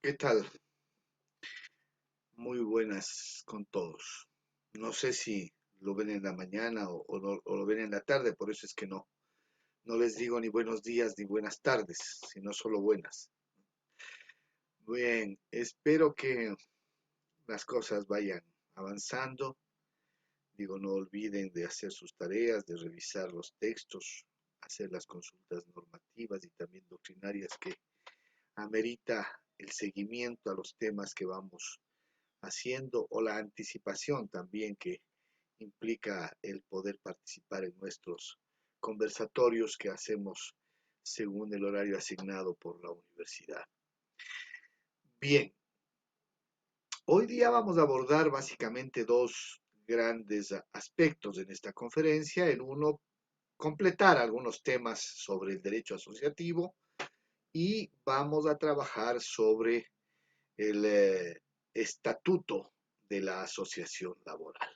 ¿Qué tal? Muy buenas con todos. No sé si lo ven en la mañana o lo ven en la tarde, por eso es que no les digo ni buenos días ni buenas tardes, sino solo buenas. Bien, espero que las cosas vayan avanzando. Digo, no olviden de hacer sus tareas, de revisar los textos, hacer las consultas normativas y también doctrinarias que amerita el seguimiento a los temas que vamos haciendo o la anticipación también que implica el poder participar en nuestros conversatorios que hacemos según el horario asignado por la universidad. Bien, hoy día vamos a abordar básicamente dos grandes aspectos en esta conferencia. El uno, completar algunos temas sobre el derecho asociativo y vamos a trabajar sobre el estatuto de la asociación laboral.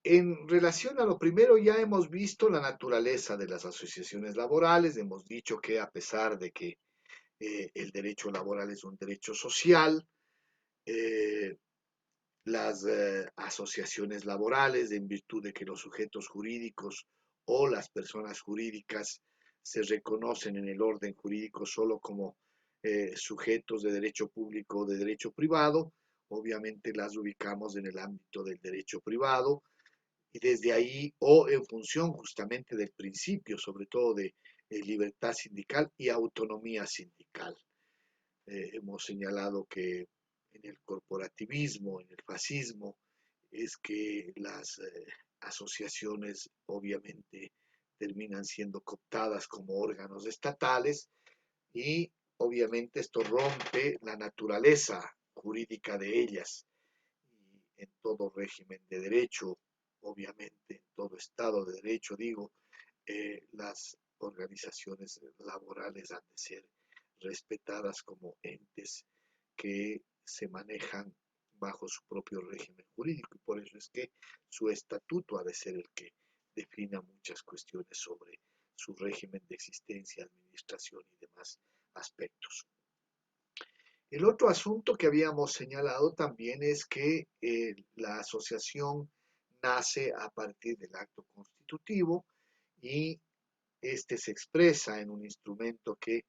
En relación a lo primero, ya hemos visto la naturaleza de las asociaciones laborales, hemos dicho que a pesar de que el derecho laboral es un derecho social, eh, las asociaciones laborales, en virtud de que los sujetos jurídicos o las personas jurídicas se reconocen en el orden jurídico solo como sujetos de derecho público o de derecho privado, obviamente las ubicamos en el ámbito del derecho privado y desde ahí, o en función justamente del principio, sobre todo de libertad sindical y autonomía sindical. Hemos señalado que en el corporativismo, en el fascismo, es que las asociaciones obviamente terminan siendo cooptadas como órganos estatales y obviamente esto rompe la naturaleza jurídica de ellas y en todo régimen de derecho, obviamente en todo Estado de Derecho, digo, las organizaciones laborales han de ser respetadas como entes que se manejan bajo su propio régimen jurídico y por eso es que su estatuto ha de ser el que defina muchas cuestiones sobre su régimen de existencia, administración y demás aspectos. El otro asunto que habíamos señalado también es que la asociación nace a partir del acto constitutivo y este se expresa en un instrumento que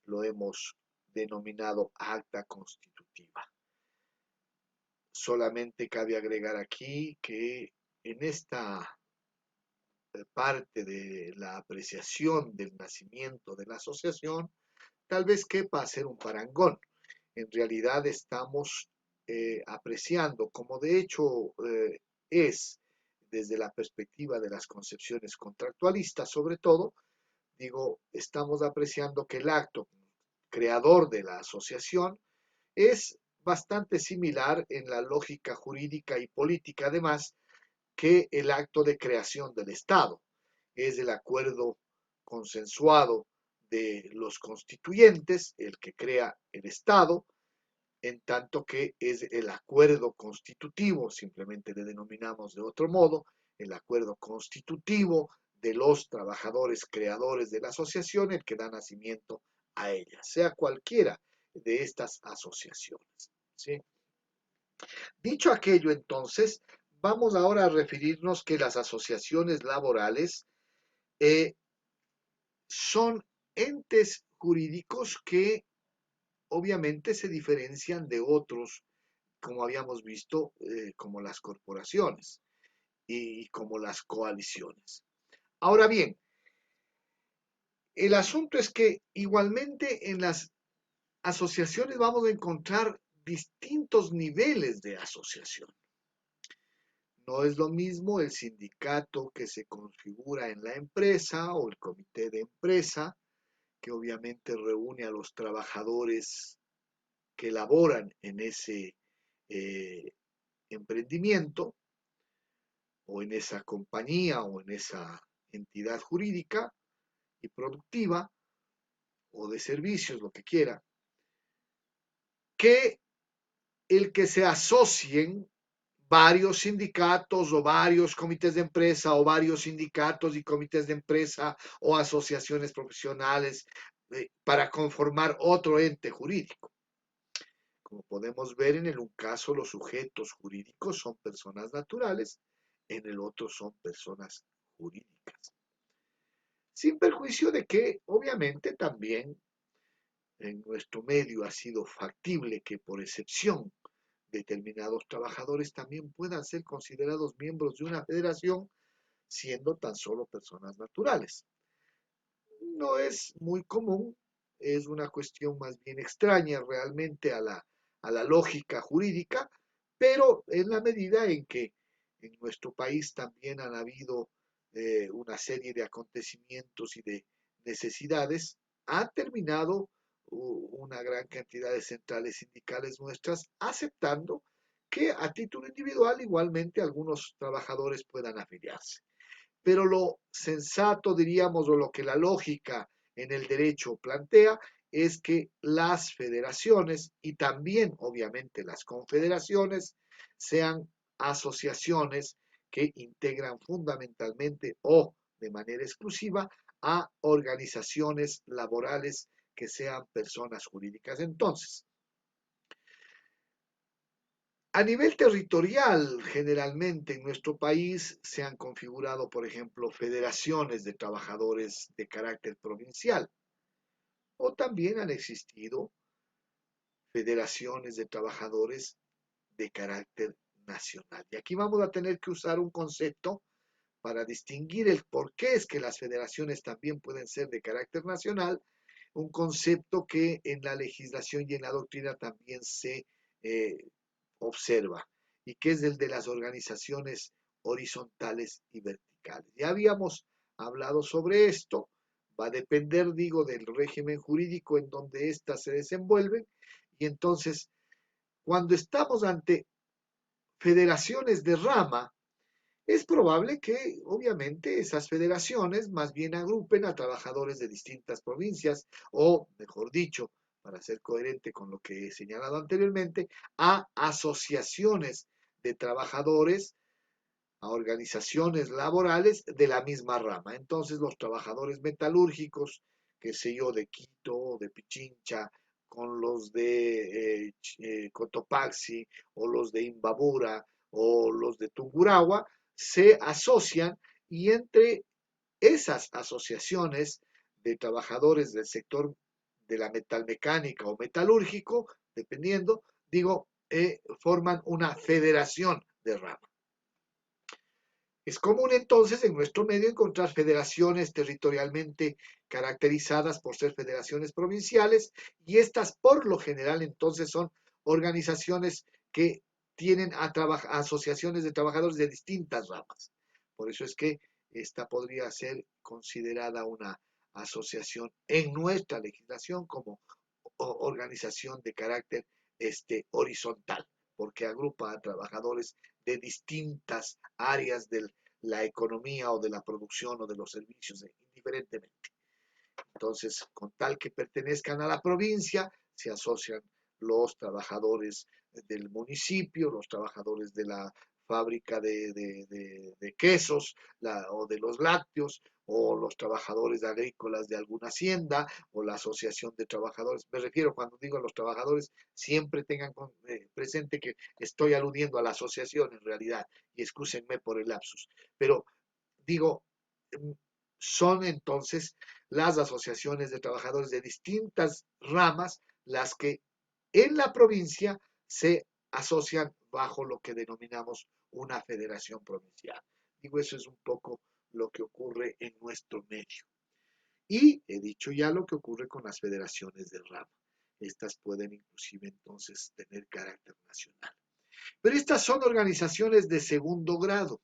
lo hemos denominado acta constitutiva. Solamente cabe agregar aquí que en esta parte de la apreciación del nacimiento de la asociación, tal vez quepa hacer un parangón. En realidad estamos apreciando, como de hecho es desde la perspectiva de las concepciones contractualistas, sobre todo, digo, estamos apreciando que el acto creador de la asociación es bastante similar en la lógica jurídica y política, además, que el acto de creación del Estado. Es el acuerdo consensuado de los constituyentes, el que crea el Estado, en tanto que es el acuerdo constitutivo, simplemente le denominamos de otro modo, el acuerdo constitutivo de los trabajadores creadores de la asociación, el que da nacimiento a ella, sea cualquiera de estas asociaciones. ¿Sí? Dicho aquello, entonces, vamos ahora a referirnos que las asociaciones laborales son entes jurídicos que obviamente se diferencian de otros, como habíamos visto, como las corporaciones y como las coaliciones. Ahora bien, el asunto es que igualmente en las asociaciones vamos a encontrar distintos niveles de asociación. No es lo mismo el sindicato que se configura en la empresa o el comité de empresa, que obviamente reúne a los trabajadores que laboran en ese eh, emprendimiento o en esa compañía o en esa entidad jurídica y productiva o de servicios, lo que quiera, que el que se asocien varios sindicatos o varios comités de empresa o varios sindicatos y comités de empresa o asociaciones profesionales para conformar otro ente jurídico. Como podemos ver, en un caso los sujetos jurídicos son personas naturales, en el otro son personas jurídicas. Sin perjuicio de que, obviamente, también en nuestro medio ha sido factible que por excepción determinados trabajadores también puedan ser considerados miembros de una federación siendo tan solo personas naturales. No es muy común, es una cuestión más bien extraña realmente a la lógica jurídica, pero en la medida en que en nuestro país también han habido una serie de acontecimientos y de necesidades, ha terminado una gran cantidad de centrales sindicales nuestras aceptando que a título individual igualmente algunos trabajadores puedan afiliarse. Pero lo sensato, diríamos, o lo que la lógica en el derecho plantea, es que las federaciones y también, obviamente, las confederaciones sean asociaciones que integran fundamentalmente o de manera exclusiva a organizaciones laborales que sean personas jurídicas. Entonces, a nivel territorial, generalmente en nuestro país se han configurado, por ejemplo, federaciones de trabajadores de carácter provincial o también han existido federaciones de trabajadores de carácter nacional. Y aquí vamos a tener que usar un concepto para distinguir el por qué es que las federaciones también pueden ser de carácter nacional, un concepto que en la legislación y en la doctrina también se observa, y que es el de las organizaciones horizontales y verticales. Ya habíamos hablado sobre esto, va a depender, digo, del régimen jurídico en donde éstas se desenvuelven, y entonces, cuando estamos ante federaciones de rama, es probable que, obviamente, esas federaciones más bien agrupen a trabajadores de distintas provincias, o, mejor dicho, para ser coherente con lo que he señalado anteriormente, a asociaciones de trabajadores, a organizaciones laborales de la misma rama. Entonces, los trabajadores metalúrgicos, qué sé yo, de Quito, de Pichincha, con los de Cotopaxi, o los de Imbabura, o los de Tungurahua, se asocian y entre esas asociaciones de trabajadores del sector de la metalmecánica o metalúrgico, dependiendo, digo, forman una federación de rama. Es común entonces en nuestro medio encontrar federaciones territorialmente caracterizadas por ser federaciones provinciales y estas por lo general entonces son organizaciones que tienen a asociaciones de trabajadores de distintas ramas. Por eso es que esta podría ser considerada una asociación en nuestra legislación como organización de carácter horizontal, porque agrupa a trabajadores de distintas áreas de la economía o de la producción o de los servicios, indiferentemente. Entonces, con tal que pertenezcan a la provincia, se asocian los trabajadores del municipio, los trabajadores de la fábrica de quesos o de los lácteos, o los trabajadores agrícolas de alguna hacienda, o la asociación de trabajadores. Me refiero, cuando digo a los trabajadores, siempre tengan presente que estoy aludiendo a la asociación en realidad, y excúsenme por el lapsus. Pero digo, son entonces las asociaciones de trabajadores de distintas ramas las que en la provincia se asocian bajo lo que denominamos una federación provincial. Digo, eso es un poco lo que ocurre en nuestro medio. Y he dicho ya lo que ocurre con las federaciones de rama. Estas pueden inclusive entonces tener carácter nacional. Pero estas son organizaciones de segundo grado.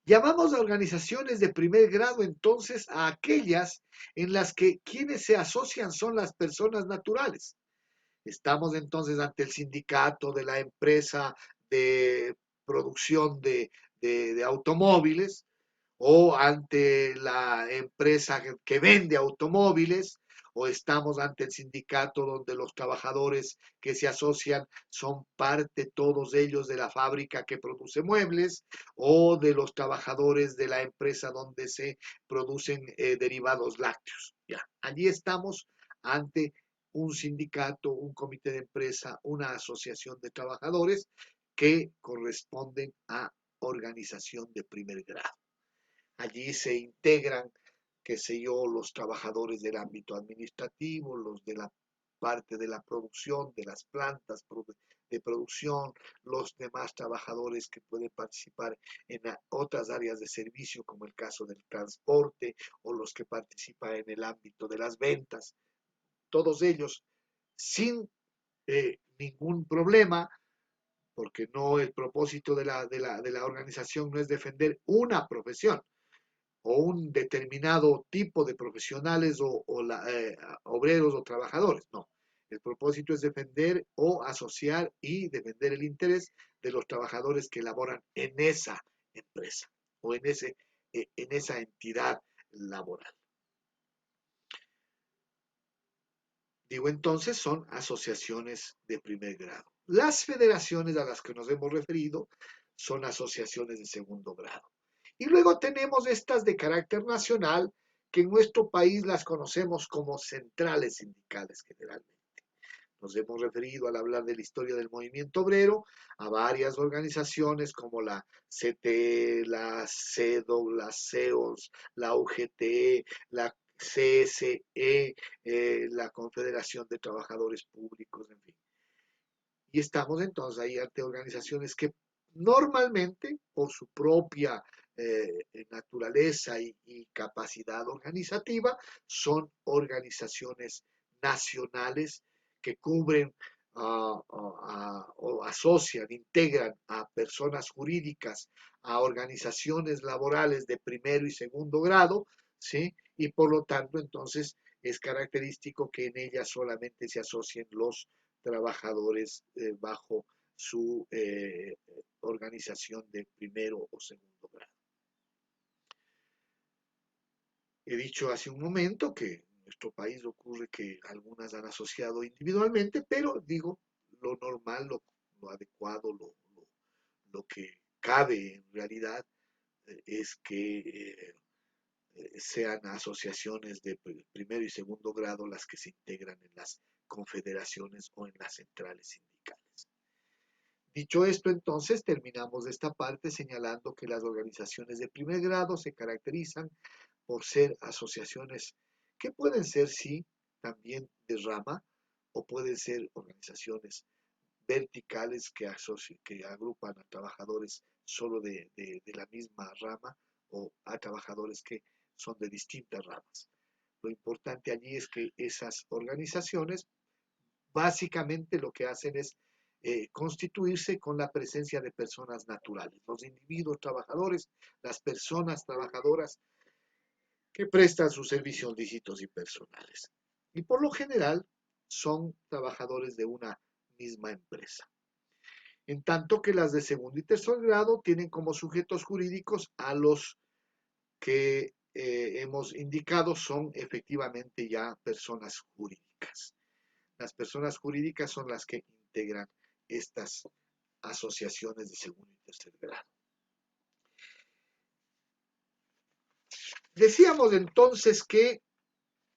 Llamamos a organizaciones de primer grado entonces a aquellas en las que quienes se asocian son las personas naturales. Estamos entonces ante el sindicato de la empresa de producción de automóviles, o ante la empresa que vende automóviles, o estamos ante el sindicato donde los trabajadores que se asocian son parte todos ellos de la fábrica que produce muebles o de los trabajadores de la empresa donde se producen derivados lácteos. Ya, allí estamos ante un sindicato, un comité de empresa, una asociación de trabajadores que corresponden a organización de primer grado. Allí se integran, qué sé yo, los trabajadores del ámbito administrativo, los de la parte de la producción, de las plantas de producción, los demás trabajadores que pueden participar en otras áreas de servicio, como el caso del transporte, o los que participan en el ámbito de las ventas. Todos ellos sin ningún problema, porque no el propósito de la organización no es defender una profesión o un determinado tipo de profesionales obreros o trabajadores, no. El propósito es defender o asociar y defender el interés de los trabajadores que laboran en esa empresa o en esa entidad laboral. Digo, entonces son asociaciones de primer grado. Las federaciones a las que nos hemos referido son asociaciones de segundo grado. Y luego tenemos estas de carácter nacional, que en nuestro país las conocemos como centrales sindicales generalmente. Nos hemos referido al hablar de la historia del movimiento obrero a varias organizaciones como la CTE, la CEDO, la CEOS, la UGT, la CSE, la Confederación de Trabajadores Públicos, en fin. Y estamos entonces ahí ante organizaciones que normalmente, por su propia naturaleza y capacidad organizativa, son organizaciones nacionales que cubren o asocian, integran a personas jurídicas, a organizaciones laborales de primero y segundo grado, ¿sí? Y por lo tanto, entonces, es característico que en ellas solamente se asocien los trabajadores bajo su organización de primero o segundo grado. He dicho hace un momento que en nuestro país ocurre que algunas han asociado individualmente, pero digo, lo normal, lo adecuado, lo que cabe en realidad es que sean asociaciones de primero y segundo grado las que se integran en las confederaciones o en las centrales sindicales. Dicho esto, entonces, terminamos esta parte señalando que las organizaciones de primer grado se caracterizan por ser asociaciones que pueden ser, sí, también de rama, o pueden ser organizaciones verticales que agrupan a trabajadores solo de la misma rama o a trabajadores que son de distintas ramas. Lo importante allí es que esas organizaciones básicamente lo que hacen es constituirse con la presencia de personas naturales, los individuos trabajadores, las personas trabajadoras que prestan sus servicios lícitos y personales. Y por lo general son trabajadores de una misma empresa. En tanto que las de segundo y tercer grado tienen como sujetos jurídicos a los que hemos indicado son efectivamente ya personas jurídicas. Las personas jurídicas son las que integran estas asociaciones de segundo y tercer grado. Decíamos entonces que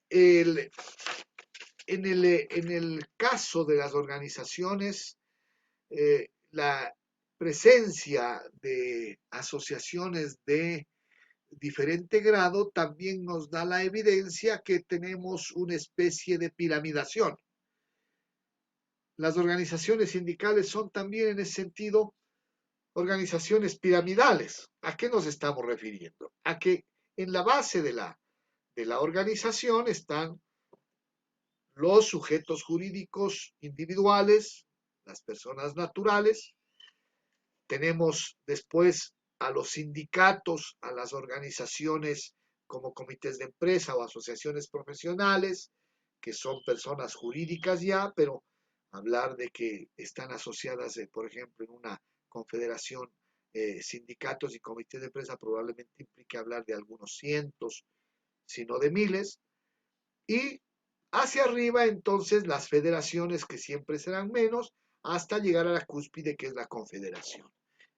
en el caso de las organizaciones, la presencia de asociaciones de diferente grado también nos da la evidencia que tenemos una especie de piramidación. Las organizaciones sindicales son también en ese sentido organizaciones piramidales. ¿A qué nos estamos refiriendo? A que en la base de la organización están los sujetos jurídicos individuales, las personas naturales. Tenemos después a los sindicatos, a las organizaciones como comités de empresa o asociaciones profesionales, que son personas jurídicas ya, pero hablar de que están asociadas, por ejemplo, en una confederación, sindicatos y comités de empresa probablemente implique hablar de algunos cientos, sino de miles. Y hacia arriba entonces las federaciones, que siempre serán menos, hasta llegar a la cúspide, que es la confederación.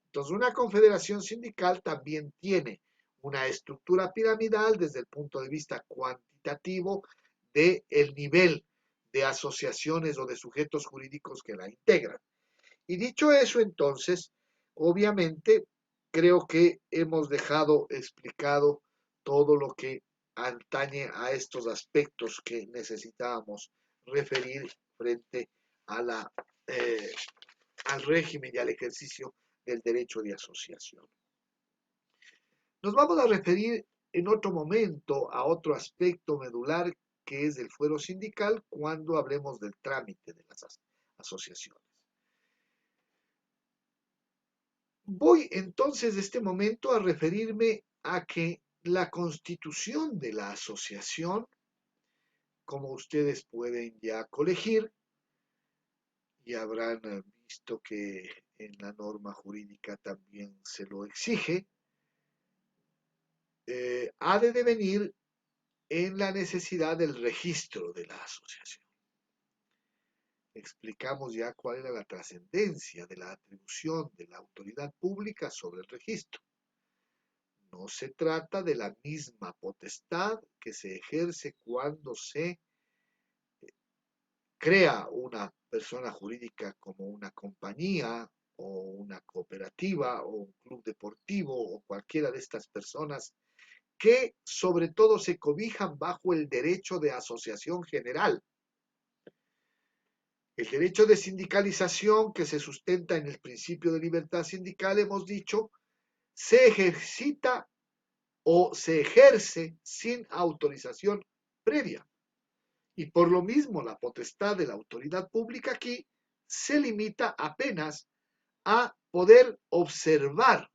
Entonces, una confederación sindical también tiene una estructura piramidal desde el punto de vista cuantitativo del nivel de asociaciones o de sujetos jurídicos que la integran. Y dicho eso, entonces, obviamente, creo que hemos dejado explicado todo lo que atañe a estos aspectos que necesitábamos referir frente a eh, al régimen y al ejercicio del derecho de asociación. Nos vamos a referir en otro momento a otro aspecto medular, que es el fuero sindical, cuando hablemos del trámite de las asociaciones. Voy entonces de este momento a referirme a que la constitución de la asociación, como ustedes pueden ya colegir, y habrán visto que en la norma jurídica también se lo exige, ha de devenir en la necesidad del registro de la asociación. Explicamos ya cuál era la trascendencia de la atribución de la autoridad pública sobre el registro. No se trata de la misma potestad que se ejerce cuando se crea una persona jurídica como una compañía o una cooperativa o un club deportivo o cualquiera de estas personas que sobre todo se cobijan bajo el derecho de asociación general. El derecho de sindicalización, que se sustenta en el principio de libertad sindical, hemos dicho, se ejercita o se ejerce sin autorización previa. Y por lo mismo, la potestad de la autoridad pública aquí se limita apenas a poder observar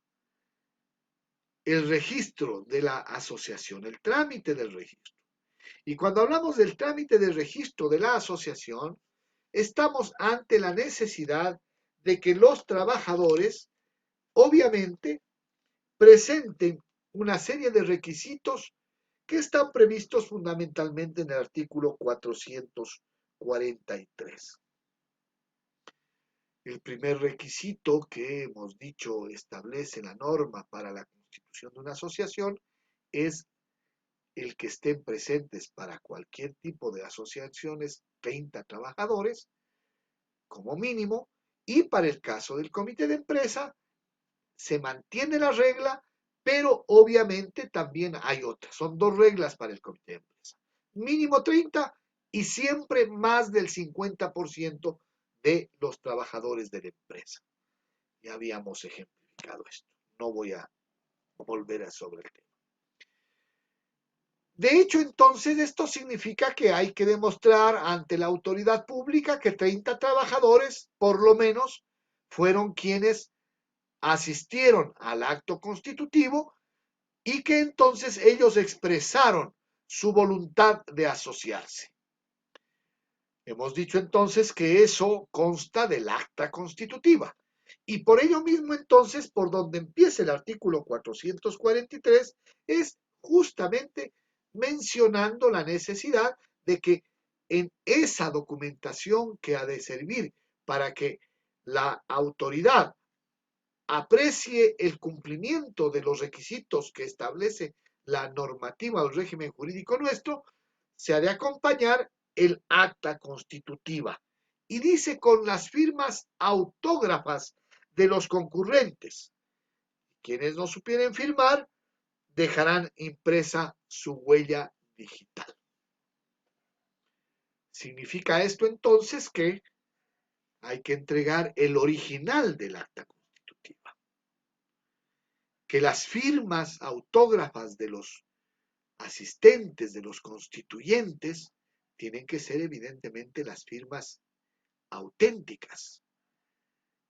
el registro de la asociación, el trámite del registro. Y cuando hablamos del trámite del registro de la asociación, estamos ante la necesidad de que los trabajadores, obviamente, presenten una serie de requisitos que están previstos fundamentalmente en el artículo 443. El primer requisito que hemos dicho establece la norma para la constitución de una asociación es el que estén presentes para cualquier tipo de asociaciones 30 trabajadores como mínimo, y para el caso del comité de empresa se mantiene la regla, pero obviamente también hay otras. Son dos reglas para el comité de empresa. Mínimo 30 y siempre más del 50% de los trabajadores de la empresa. Ya habíamos ejemplificado esto. No voy a volver sobre el tema. De hecho, entonces, esto significa que hay que demostrar ante la autoridad pública que 30 trabajadores, por lo menos, fueron quienes asistieron al acto constitutivo y que entonces ellos expresaron su voluntad de asociarse. Hemos dicho entonces que eso consta del acta constitutiva. Y por ello mismo entonces, por donde empieza el artículo 443, es justamente mencionando la necesidad de que en esa documentación que ha de servir para que la autoridad aprecie el cumplimiento de los requisitos que establece la normativa del régimen jurídico nuestro, se ha de acompañar el acta constitutiva. Y dice con las firmas autógrafas de los concurrentes. Quienes no supieren firmar dejarán impresa su huella digital. Significa esto entonces que hay que entregar el original del acta constitutiva, que las firmas autógrafas de los asistentes, de los constituyentes, tienen que ser evidentemente las firmas auténticas.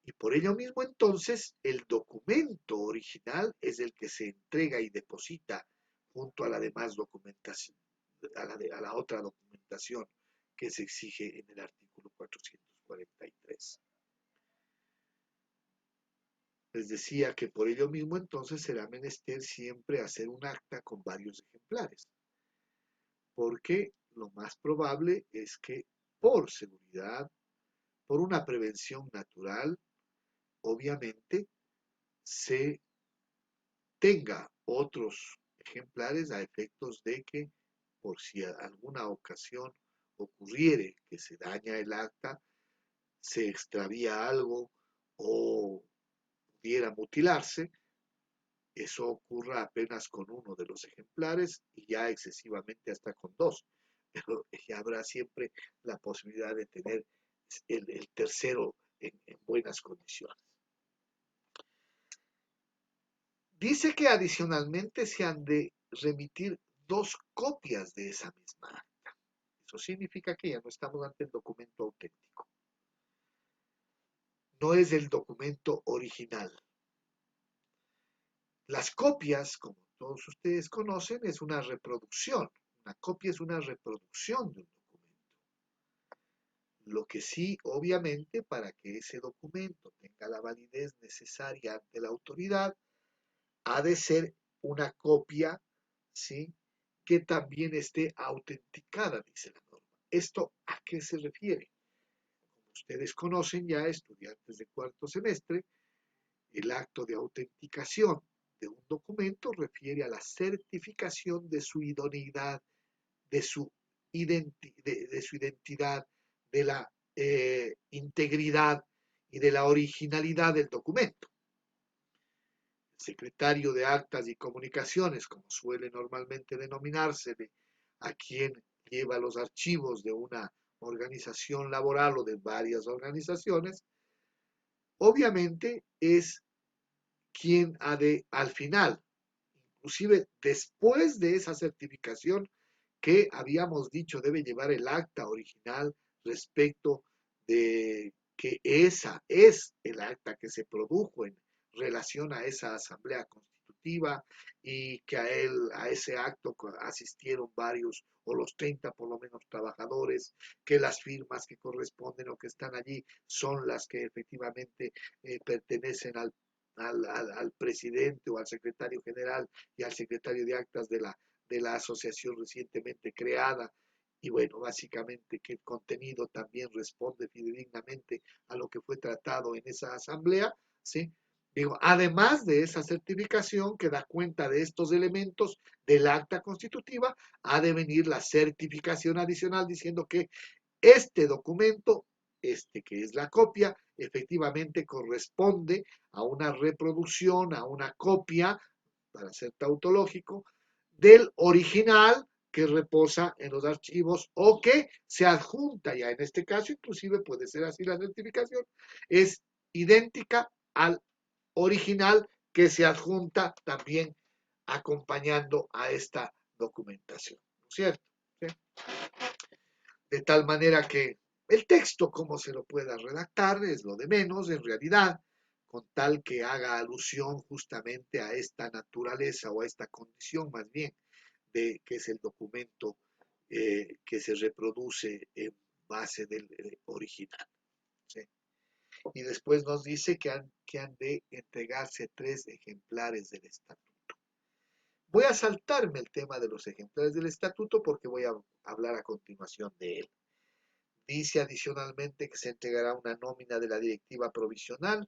Y por ello mismo entonces el documento original es el que se entrega y deposita junto a la demás documentación, a la otra documentación que se exige en el artículo 443. Les decía que por ello mismo entonces será menester siempre hacer un acta con varios ejemplares, porque lo más probable es que por seguridad, por una prevención natural, obviamente se tenga otros ejemplares a efectos de que por si alguna ocasión ocurriere que se daña el acta, se extravía algo o pudiera mutilarse, eso ocurra apenas con uno de los ejemplares y ya excesivamente hasta con dos. Pero ya habrá siempre la posibilidad de tener el tercero en buenas condiciones. Dice que adicionalmente se han de remitir dos copias de esa misma acta. Eso significa que ya no estamos ante el documento auténtico. No es el documento original. Las copias, como todos ustedes conocen, es una reproducción. Una copia es una reproducción de un documento. Lo que sí, obviamente, para que ese documento tenga la validez necesaria ante la autoridad, ha de ser una copia, ¿sí?, que también esté autenticada, dice la norma. ¿Esto a qué se refiere? Como ustedes conocen ya, estudiantes de cuarto semestre, el acto de autenticación de un documento refiere a la certificación de su idoneidad, de su, de su identidad, de la integridad y de la originalidad del documento. El secretario de Actas y Comunicaciones, como suele normalmente denominársele a quien lleva los archivos de una organización laboral o de varias organizaciones, obviamente es quien ha de, al final, inclusive después de esa certificación que habíamos dicho debe llevar el acta original respecto de que esa es el acta que se produjo en relación a esa asamblea constitutiva y que a ese acto asistieron varios o los 30 por lo menos trabajadores, que las firmas que corresponden o que están allí son las que efectivamente pertenecen al presidente o al secretario general y al secretario de actas de la asociación recientemente creada. Y bueno, básicamente que el contenido también responde fidedignamente a lo que fue tratado en esa asamblea, ¿sí? Digo, además de esa certificación que da cuenta de estos elementos del acta constitutiva, ha de venir la certificación adicional diciendo que este documento, este que es la copia, efectivamente corresponde a una reproducción, a una copia, para ser tautológico, del original que reposa en los archivos o que se adjunta, ya en este caso inclusive puede ser así la certificación, es idéntica al original que se adjunta también acompañando a esta documentación, ¿no es cierto? ¿Sí? De tal manera que el texto, como se lo pueda redactar, es lo de menos en realidad, con tal que haga alusión justamente a esta naturaleza o a esta condición más bien de que es el documento que se reproduce en base del original. ¿Sí? Y después nos dice que han de entregarse 3 ejemplares del estatuto. Voy a saltarme el tema de los ejemplares del estatuto porque voy a hablar a continuación de él. Dice adicionalmente que se entregará una nómina de la directiva provisional,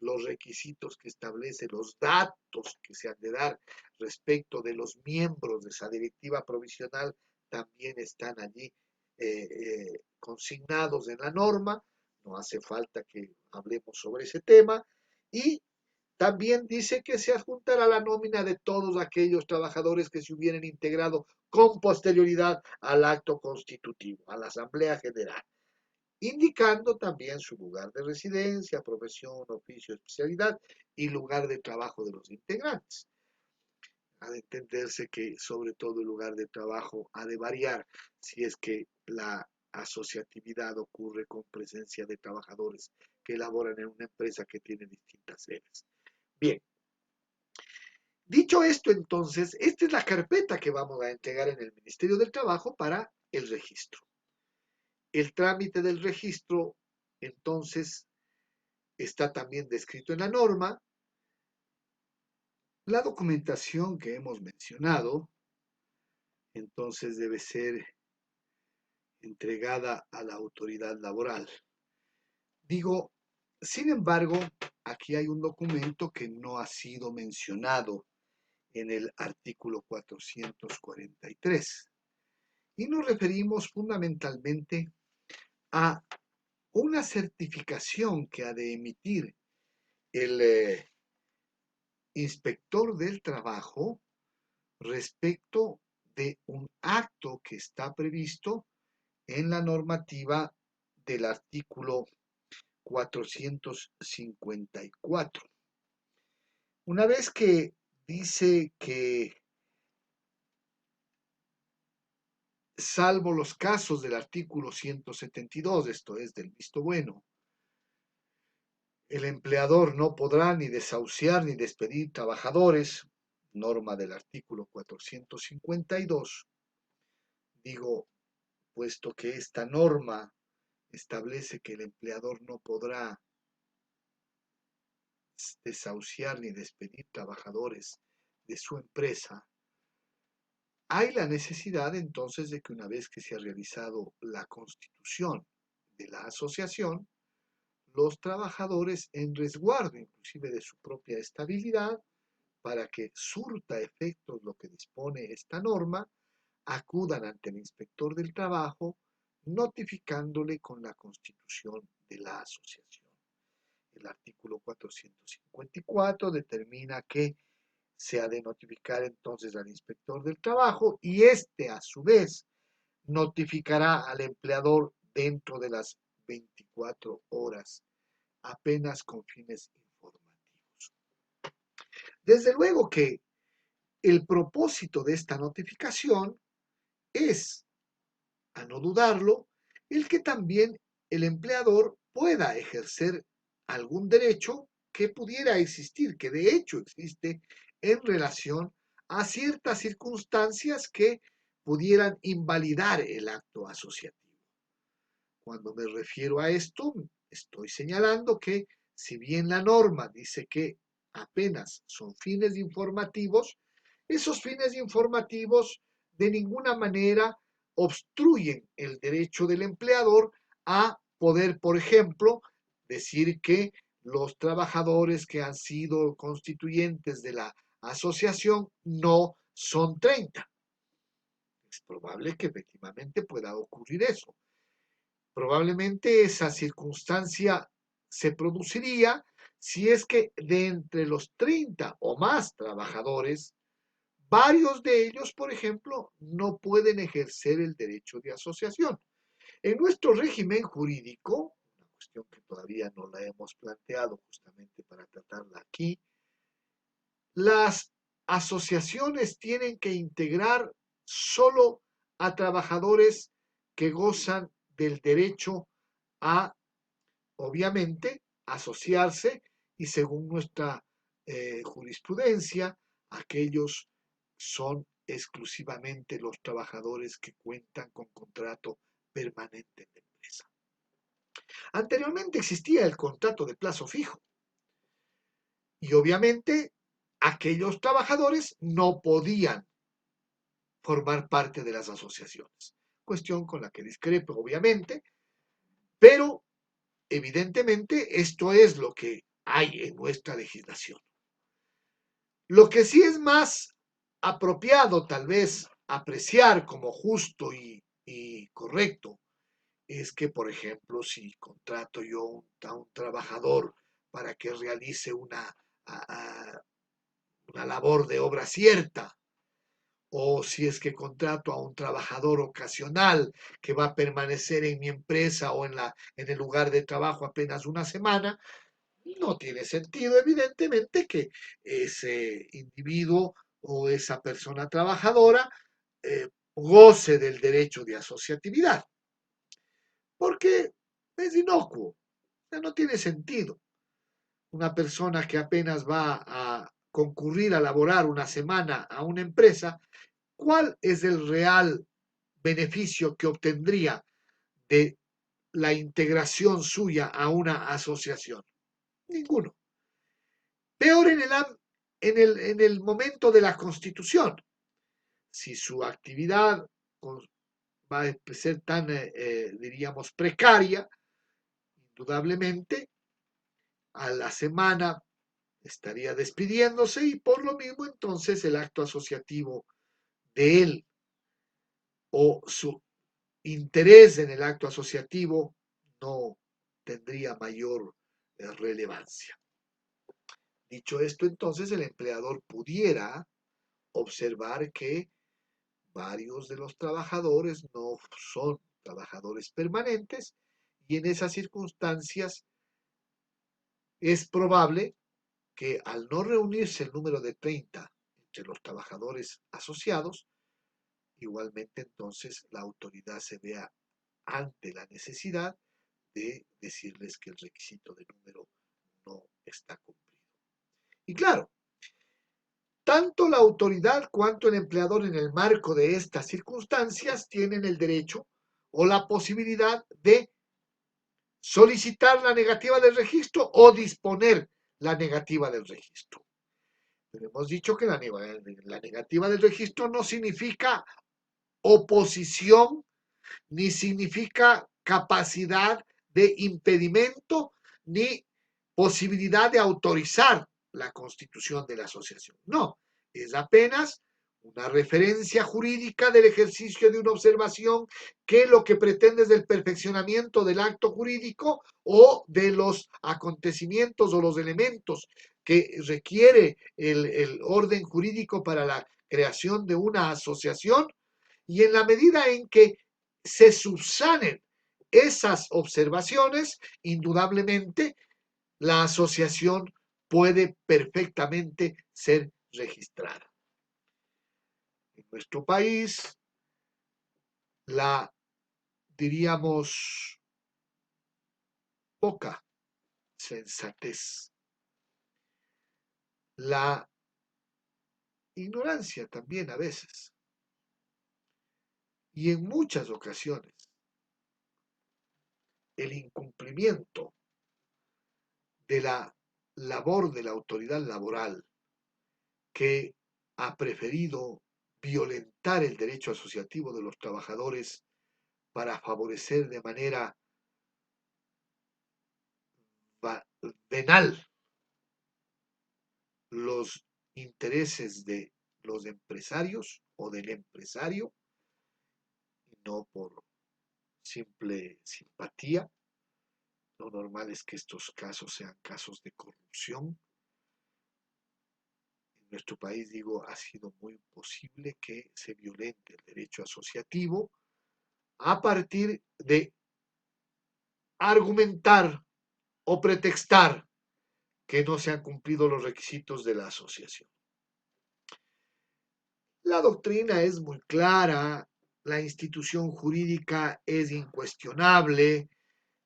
los requisitos que establece, los datos que se han de dar respecto de los miembros de esa directiva provisional también están allí consignados en la norma, no hace falta que hablemos sobre ese tema, y también dice que se adjuntará la nómina de todos aquellos trabajadores que se hubieran integrado con posterioridad al acto constitutivo, a la Asamblea General, indicando también su lugar de residencia, profesión, oficio, especialidad y lugar de trabajo de los integrantes. Ha de entenderse que sobre todo el lugar de trabajo ha de variar si es que la asociatividad ocurre con presencia de trabajadores que elaboran en una empresa que tiene distintas sedes. Bien, dicho esto entonces, esta es la carpeta que vamos a entregar en el Ministerio del Trabajo para el registro. El trámite del registro, entonces, está también descrito en la norma. La documentación que hemos mencionado, entonces, debe ser entregada a la autoridad laboral. Digo, sin embargo, aquí hay un documento que no ha sido mencionado en el artículo 443 y nos referimos fundamentalmente a una certificación que ha de emitir el inspector del trabajo respecto de un acto que está previsto en la normativa del artículo 454. Una vez que dice que, salvo los casos del artículo 172, esto es del visto bueno, el empleador no podrá ni desahuciar ni despedir trabajadores, norma del artículo 452, digo, puesto que esta norma establece que el empleador no podrá desahuciar ni despedir trabajadores de su empresa, hay la necesidad entonces de que una vez que se ha realizado la constitución de la asociación, los trabajadores en resguardo inclusive de su propia estabilidad, para que surta efectos lo que dispone esta norma, acudan ante el inspector del trabajo notificándole con la constitución de la asociación. El artículo 454 determina que se ha de notificar entonces al inspector del trabajo y éste a su vez notificará al empleador dentro de las 24 horas, apenas con fines informativos. Desde luego que el propósito de esta notificación es, a no dudarlo, el que también el empleador pueda ejercer algún derecho que pudiera existir, que de hecho existe en relación a ciertas circunstancias que pudieran invalidar el acto asociativo. Cuando me refiero a esto, estoy señalando que si bien la norma dice que apenas son fines informativos, esos fines informativos de ninguna manera obstruyen el derecho del empleador a poder, por ejemplo, decir que los trabajadores que han sido constituyentes de la asociación no son 30. Es probable que efectivamente pueda ocurrir eso. Probablemente esa circunstancia se produciría si es que de entre los 30 o más trabajadores, varios de ellos, por ejemplo, no pueden ejercer el derecho de asociación. En nuestro régimen jurídico, una cuestión que todavía no la hemos planteado justamente para tratarla aquí, las asociaciones tienen que integrar solo a trabajadores que gozan del derecho a, obviamente, asociarse y según nuestra jurisprudencia, aquellos son exclusivamente los trabajadores que cuentan con contrato permanente de empresa. Anteriormente existía el contrato de plazo fijo y obviamente aquellos trabajadores no podían formar parte de las asociaciones. Cuestión con la que discrepo, obviamente, pero evidentemente esto es lo que hay en nuestra legislación. Lo que sí es más apropiado, tal vez, apreciar como justo y correcto, es que, por ejemplo, si contrato yo a un trabajador para que realice una labor de obra cierta, o si es que contrato a un trabajador ocasional que va a permanecer en mi empresa o en el lugar de trabajo apenas una semana, no tiene sentido, evidentemente, que ese individuo o esa persona trabajadora goce del derecho de asociatividad, porque es inocuo, o sea, no tiene sentido. Una persona que apenas va a concurrir a laborar una semana a una empresa, ¿cuál es el real beneficio que obtendría de la integración suya a una asociación? Ninguno. Peor en el momento de la constitución. Si su actividad va a ser tan, diríamos, precaria, indudablemente, a la semana estaría despidiéndose y por lo mismo entonces el acto asociativo de él o su interés en el acto asociativo no tendría mayor relevancia. Dicho esto, entonces el empleador pudiera observar que varios de los trabajadores no son trabajadores permanentes y en esas circunstancias es probable que al no reunirse el número de 30 entre los trabajadores asociados, igualmente entonces la autoridad se vea ante la necesidad de decirles que el requisito de número no está cumplido. Y claro, tanto la autoridad cuanto el empleador en el marco de estas circunstancias tienen el derecho o la posibilidad de solicitar la negativa del registro o disponer la negativa del registro. Pero hemos dicho que la negativa del registro no significa oposición ni significa capacidad de impedimento ni posibilidad de autorizar la constitución de la asociación. No, es apenas una referencia jurídica del ejercicio de una observación que lo que pretende es el perfeccionamiento del acto jurídico o de los acontecimientos o los elementos que requiere el orden jurídico para la creación de una asociación, y en la medida en que se subsanen esas observaciones, indudablemente la asociación puede perfectamente ser registrada. En nuestro país, la, diríamos, poca sensatez, la ignorancia también a veces, y en muchas ocasiones el incumplimiento de la labor de la autoridad laboral, que ha preferido violentar el derecho asociativo de los trabajadores para favorecer de manera venal los intereses de los empresarios o del empresario, y no por simple simpatía. Lo normal es que estos casos sean casos de corrupción. En nuestro país, digo, ha sido muy posible que se violente el derecho asociativo a partir de argumentar o pretextar que no se han cumplido los requisitos de la asociación. La doctrina es muy clara, la institución jurídica es incuestionable,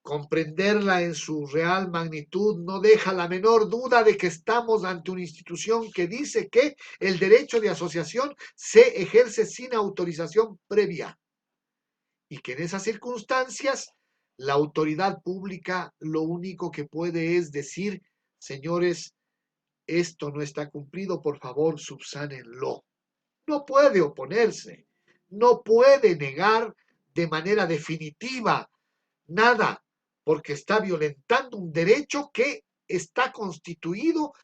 comprenderla en su real magnitud no deja la menor duda de que estamos ante una institución que dice que el derecho de asociación se ejerce sin autorización previa y que en esas circunstancias la autoridad pública lo único que puede es decir, señores, esto no está cumplido, por favor, subsánenlo. No puede oponerse, no puede negar de manera definitiva nada, porque está violentando un derecho que está constituido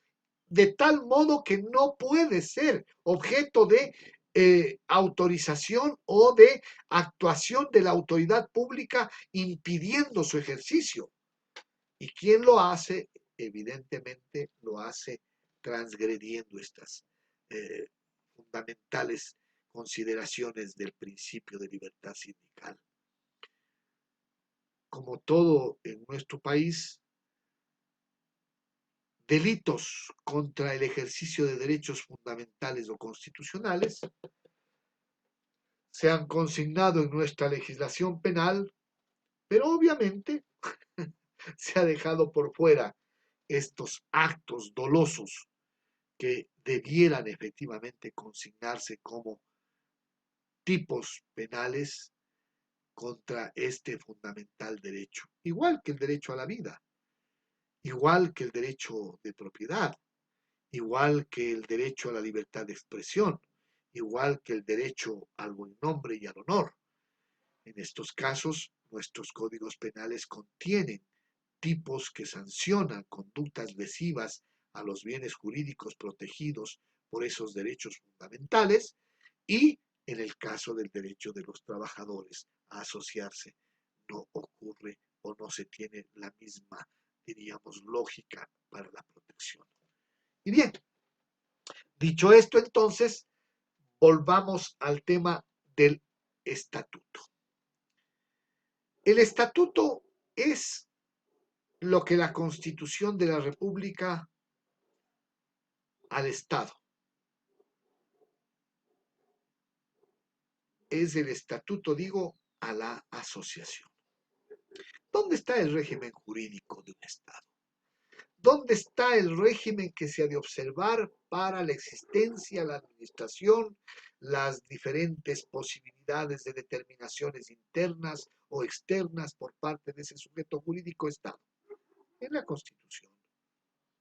de tal modo que no puede ser objeto de autorización o de actuación de la autoridad pública impidiendo su ejercicio. ¿Y quién lo hace? Evidentemente lo hace transgrediendo estas eh, fundamentales consideraciones del principio de libertad sindical. Como todo en nuestro país, delitos contra el ejercicio de derechos fundamentales o constitucionales se han consignado en nuestra legislación penal, pero obviamente se ha dejado por fuera estos actos dolosos que debieran efectivamente consignarse como tipos penales contra este fundamental derecho, igual que el derecho a la vida, igual que el derecho de propiedad, igual que el derecho a la libertad de expresión, igual que el derecho al buen nombre y al honor. En estos casos, nuestros códigos penales contienen tipos que sancionan conductas lesivas a los bienes jurídicos protegidos por esos derechos fundamentales y en el caso del derecho de los trabajadores a asociarse no ocurre o no se tiene la misma, diríamos, lógica para la protección. Y bien, dicho esto entonces, volvamos al tema del estatuto. El estatuto es lo que la Constitución de la República al Estado. Es el estatuto, digo, a la asociación. ¿Dónde está el régimen jurídico de un Estado? ¿Dónde está el régimen que se ha de observar para la existencia, la administración, las diferentes posibilidades de determinaciones internas o externas por parte de ese sujeto jurídico Estado? En la Constitución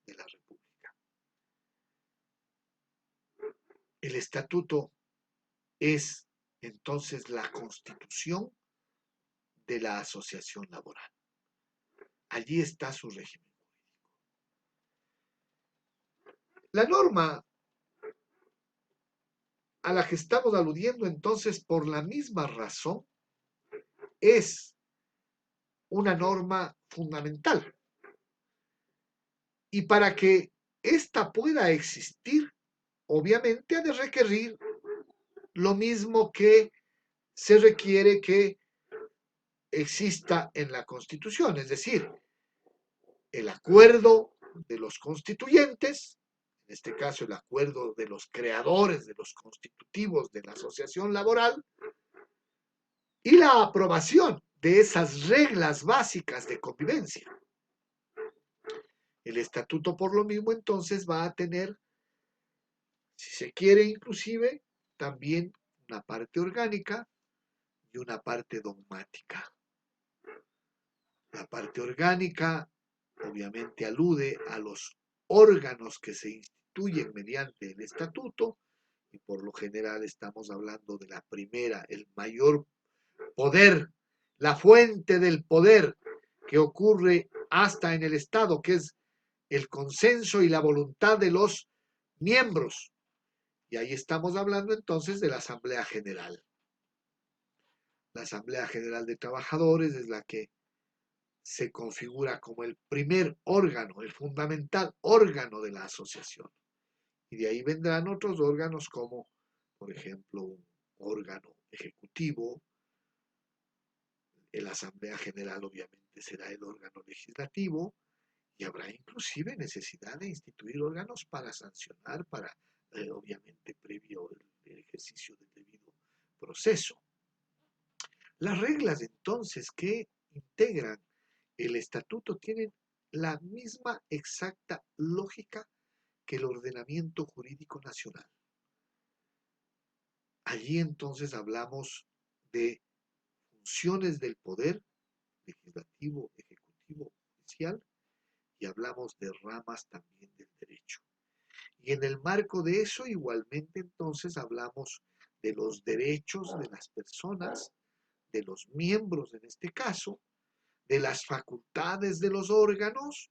de la República. El estatuto es entonces la constitución de la asociación laboral. Allí está su régimen. La norma a la que estamos aludiendo entonces por la misma razón es una norma fundamental. Y para que ésta pueda existir, obviamente ha de requerir lo mismo que se requiere que exista en la Constitución, es decir, el acuerdo de los constituyentes, en este caso el acuerdo de los creadores, de los constitutivos de la asociación laboral, y la aprobación de esas reglas básicas de convivencia. El estatuto, por lo mismo, entonces va a tener, si se quiere inclusive, también una parte orgánica y una parte dogmática. La parte orgánica obviamente alude a los órganos que se instituyen mediante el estatuto y por lo general estamos hablando de la primera, el mayor poder, la fuente del poder que ocurre hasta en el Estado, que es el consenso y la voluntad de los miembros. Y ahí estamos hablando entonces de la Asamblea General. La Asamblea General de Trabajadores es la que se configura como el primer órgano, el fundamental órgano de la asociación. Y de ahí vendrán otros órganos como, por ejemplo, un órgano ejecutivo. La Asamblea General obviamente será el órgano legislativo y habrá inclusive necesidad de instituir órganos para sancionar, para obviamente previo el ejercicio del debido proceso. Las reglas entonces que integran el estatuto tienen la misma exacta lógica que el ordenamiento jurídico nacional. Allí entonces hablamos de funciones del poder legislativo, ejecutivo, judicial, y hablamos de ramas también del derecho. Y en el marco de eso, igualmente entonces hablamos de los derechos de las personas, de los miembros en este caso, de las facultades de los órganos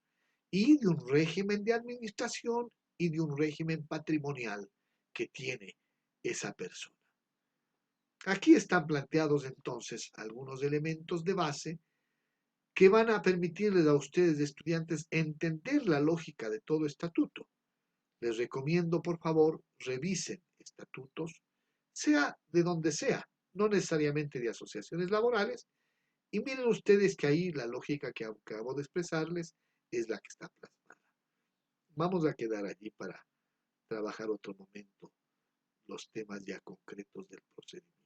y de un régimen de administración y de un régimen patrimonial que tiene esa persona. Aquí están planteados entonces algunos elementos de base que van a permitirles a ustedes, estudiantes, entender la lógica de todo estatuto. Les recomiendo, por favor, revisen estatutos, sea de donde sea, no necesariamente de asociaciones laborales, y miren ustedes que ahí la lógica que acabo de expresarles es la que está plasmada. Vamos a quedar allí para trabajar otro momento los temas ya concretos del procedimiento.